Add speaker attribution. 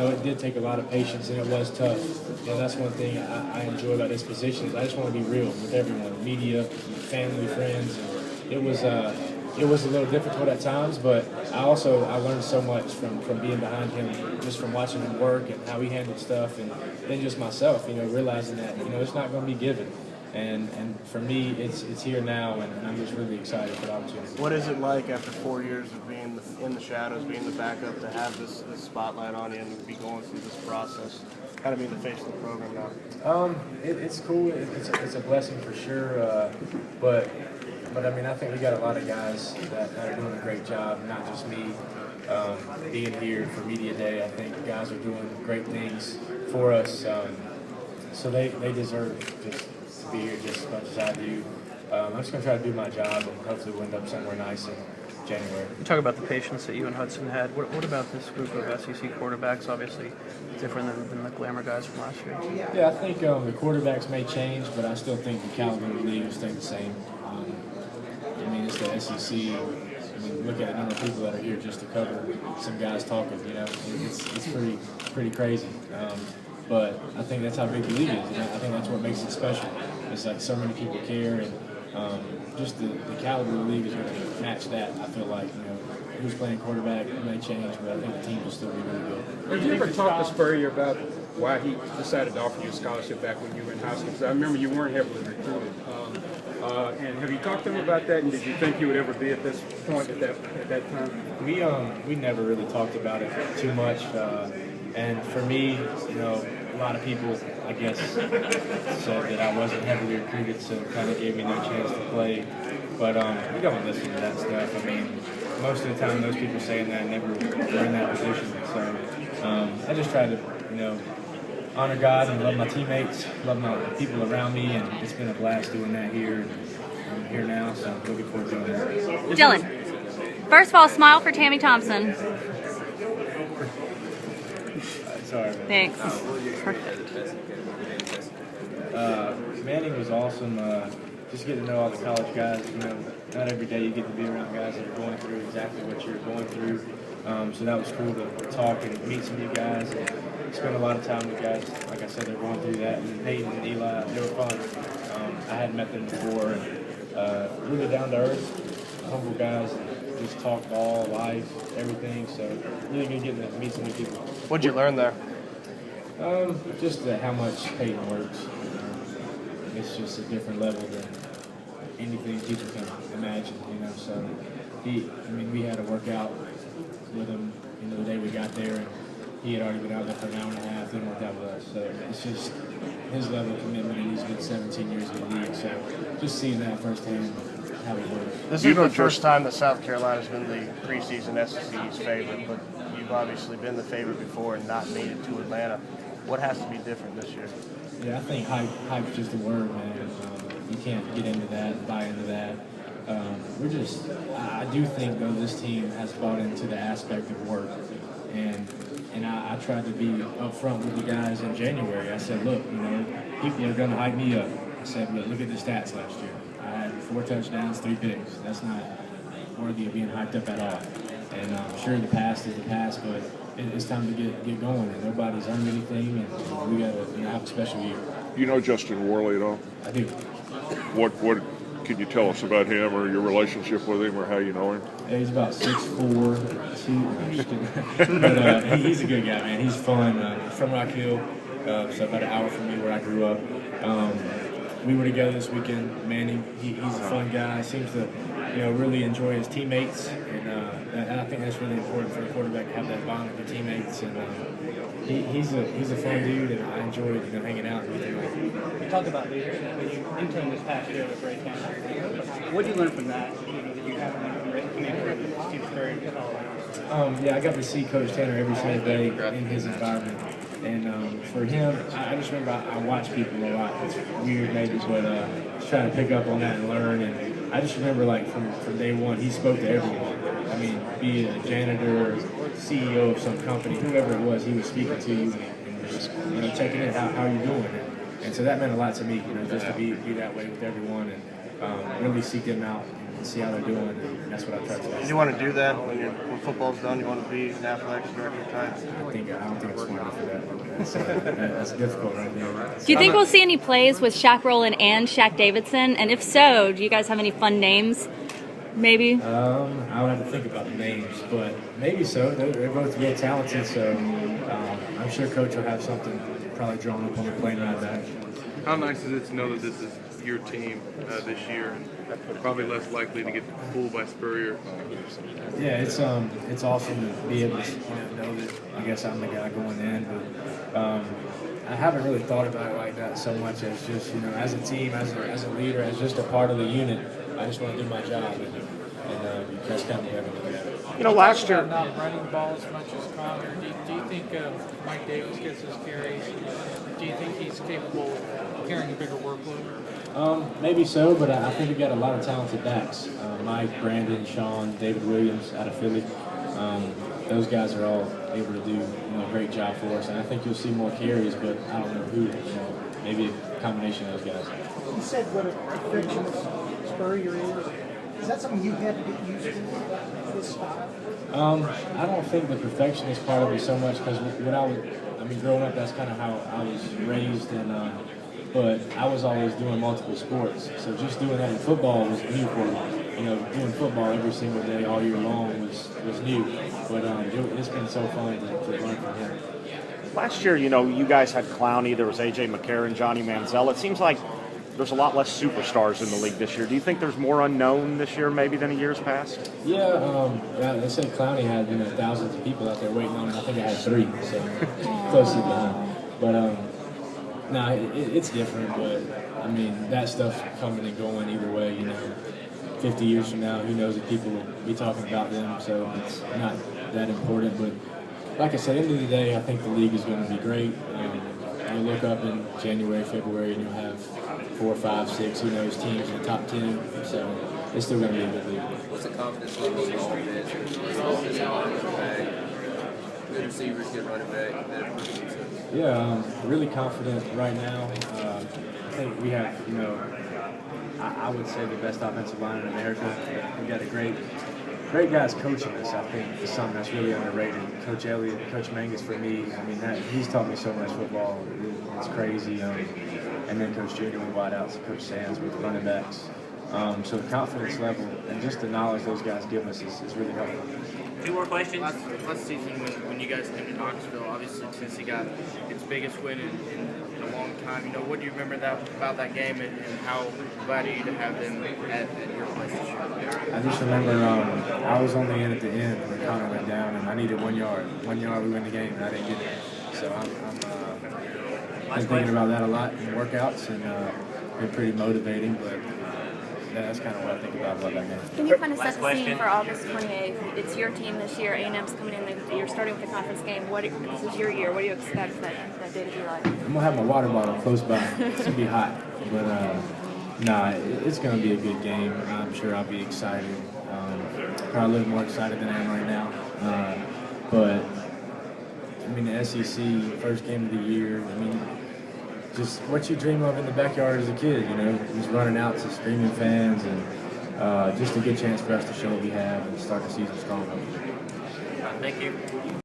Speaker 1: it did take a lot of patience, and it was tough. That's one thing I enjoy about this position is I just want to be real with everyone, media, family, friends. And it was a little difficult at times, but I learned so much from being behind him, just from watching him work and how he handled stuff, and then just myself, realizing that it's not going to be given. And for me, it's here now, and I'm just really excited for the opportunity.
Speaker 2: What is it like after 4 years of being in the shadows, being the backup, to have this spotlight on you and be going through this process, kind of being the face of the program now?
Speaker 1: It's cool. It's a blessing for sure. But I mean, I think we got a lot of guys that are doing a great job, not just me. Being here for Media Day, I think guys are doing great things for us. So they deserve just to be here just as much as I do. I'm just going to try to do my job and hopefully we'll end up somewhere nice in January.
Speaker 3: You talk about the patience that you and Hudson had. What about this group of SEC quarterbacks? Obviously different than the glamour guys from last year.
Speaker 1: Yeah, I think the quarterbacks may change, but I still think the caliber of the league will stay the same. I mean, it's the SEC. I mean, look at the number of people that are here just to cover some guys talking. It's pretty crazy. But I think that's how big the league is. I think that's what makes it special. It's like so many people care, and just the caliber of the league is going to match that. I feel like who's playing quarterback may change, but I think the team will still be really good.
Speaker 4: Did you ever talk to Spurrier about why he decided to offer you a scholarship back when you were in high school? Because I remember you weren't heavily recruited. And have you talked to him about that? And did you think you would ever be at this point at that time?
Speaker 1: We never really talked about it too much. And for me, a lot of people, I guess, said that I wasn't heavily recruited, so it kind of gave me no chance to play. But we don't listen to that stuff. I mean, most of the time, those people saying that never were in that position. So I just try to, honor God and love my teammates, love my people around me, and it's been a blast doing that here. And I'm here now, so I'm looking forward to doing that.
Speaker 5: Dylan, first of all, smile for Tammy Thompson.
Speaker 1: Sorry, man.
Speaker 5: Thanks.
Speaker 1: Manning was awesome. Just getting to know all the college guys. Not every day you get to be around guys that are going through exactly what you're going through. So that was cool to talk and meet some new guys and spend a lot of time with guys. Like I said, they're going through that. And Peyton and Eli, they were fun. I hadn't met them before. And really down to earth, humble guys. Just talk ball, life, everything. So really good getting to meet some new people.
Speaker 2: What'd you learn there?
Speaker 1: Just how much Peyton works. It's just a different level than anything people can imagine. So we had a workout with him, the day we got there, and he had already been out there for an hour and a half, then worked out with us. So it's just his level of commitment, and he's been 17 years in the league. So just seeing that firsthand, how he works.
Speaker 2: This is the first time that South Carolina's been the preseason SEC's favorite, but you've obviously been the favorite before and not made it to Atlanta. What has to be different this year?
Speaker 1: Yeah, I think hype's just a word, man. You can't get into that, buy into that. I do think, though, this team has bought into the aspect of work. And I tried to be upfront with the guys in January. I said, look, people are going to hype me up. I said, look at the stats last year. I had 4 touchdowns, 3 picks. That's not worthy of being hyped up at all. And sure, the past is the past, but it's time to get going. And nobody's earned anything, and we got to have a special year.
Speaker 6: You know Justin Worley at all?
Speaker 1: I do.
Speaker 6: What can you tell us about him or your relationship with him or how you know him?
Speaker 1: Yeah, he's about 6'4", 2. But he's a good guy, man. He's fun. He's from Rock Hill, so about an hour from me where I grew up. We were together this weekend. Manning, he's a fun guy. Seems to, really enjoy his teammates, and I think that's really important for a quarterback to have that bond with your teammates. And he's a fun dude, and I enjoyed hanging out with him.
Speaker 3: You talk about leadership. When you interned this past year with Ray Campbell, what did you learn from that? That you haven't from Steve Spurrier at all?
Speaker 1: Yeah, I got to see Coach Tanner every single day in his environment. And for him, I just remember I watch people a lot. It's weird maybe, but just trying to pick up on that and learn. And I just remember, from day one, he spoke to everyone. I mean, be it a janitor or CEO of some company, whoever it was, he was speaking to you and just, checking in how you're doing. And so that meant a lot to me, just to be that way with everyone and really seek them out and see how they're doing. And that's what I try to do.
Speaker 2: Do you want to do that when football's done? You want to be an athletics director type?
Speaker 1: I don't think it's smart. That's difficult right there.
Speaker 5: Do you think we'll see any plays with Shaq Rowland and Shaq Davidson? And if so, do you guys have any fun names? Maybe.
Speaker 1: I would have to think about the names, but maybe so. They're both real talented, so I'm sure Coach will have something probably drawn up on the plane ride back.
Speaker 7: How nice is it to know that this is your team this year, and probably less likely to get fooled by Spurrier?
Speaker 1: Yeah, it's awesome to be able to know that I guess I'm the guy going in, but I haven't really thought about it like that so much as just as a team, as a leader, as just a part of the unit. I just want to do my job, and that's kind of the way I look at it.
Speaker 8: Last year not running the ball as much as Connor. Do you think Mike Davis gets his carries? Do you think he's capable of carrying a bigger workload?
Speaker 1: Maybe so, but I think we've got a lot of talented backs. Mike, Brandon, Sean, David Williams out of Philly. Those guys are all able to do a great job for us, and I think you'll see more carries, but I don't know who. Maybe a combination of those guys.
Speaker 9: You said what a perfectionist Spurrier is. Is that something you had to get used to, this style?
Speaker 1: I don't think the perfectionist part of it so much because growing up, that's kind of how I was raised, and but I was always doing multiple sports, so just doing that in football was new for me. Doing football every single day, all year long was new, but it's been so fun to learn from him.
Speaker 10: Last year, you guys had Clowney, there was A.J. McCarron, Johnny Manziel. It seems like there's a lot less superstars in the league this year. Do you think there's more unknown this year maybe than in years past?
Speaker 1: Yeah, they said Clowney had thousands of people out there waiting on him. I think I had 3, so close to behind. But no, it's different. But that stuff's coming and going either way. 50 years from now, who knows if people will be talking about them? So it's not that important. But like I said, at the end of the day, I think the league is going to be great. You'll look up in January, February, and you'll have 4, 5, 6, who knows, teams in the top 10. So it's still going to be a good league.
Speaker 11: What's the confidence level of the offense? Good receivers, good running back.
Speaker 1: Yeah, really confident right now. I think we have, I would say the best offensive line in America. We've got a great guys coaching us. I think it's something that's really underrated. Coach Elliott, Coach Mangus for me, he's taught me so much football. It's crazy. And then Coach Junior with wideouts, Coach Sands with running backs. So the confidence level and just the knowledge those guys give us is really helpful.
Speaker 12: 2 more questions. Last season when you guys came to Knoxville, obviously Tennessee got its biggest win in a long time. What do you remember about that game and how glad are you to have them at your place this year?
Speaker 1: I just remember I was only in at the end when Connor went down and I needed 1 yard. 1 yard we win the game and I didn't get it. So I'm thinking about that a lot in workouts and been pretty motivating, but that's kind of what I think about that game.
Speaker 13: Can you kind of set the scene for August 28th? It's your team this year. A&M's coming in. You're starting with the conference game. This is your year. What do you expect that day to be like?
Speaker 1: I'm going to have my water bottle close by. It's going to be hot. But, it's going to be a good game. I'm sure I'll be excited. Probably a little more excited than I am right now. But, the SEC, first game of the year, just what you dream of in the backyard as a kid, just running out to screaming fans and just a good chance for us to show what we have and start the season strong.
Speaker 12: Thank you.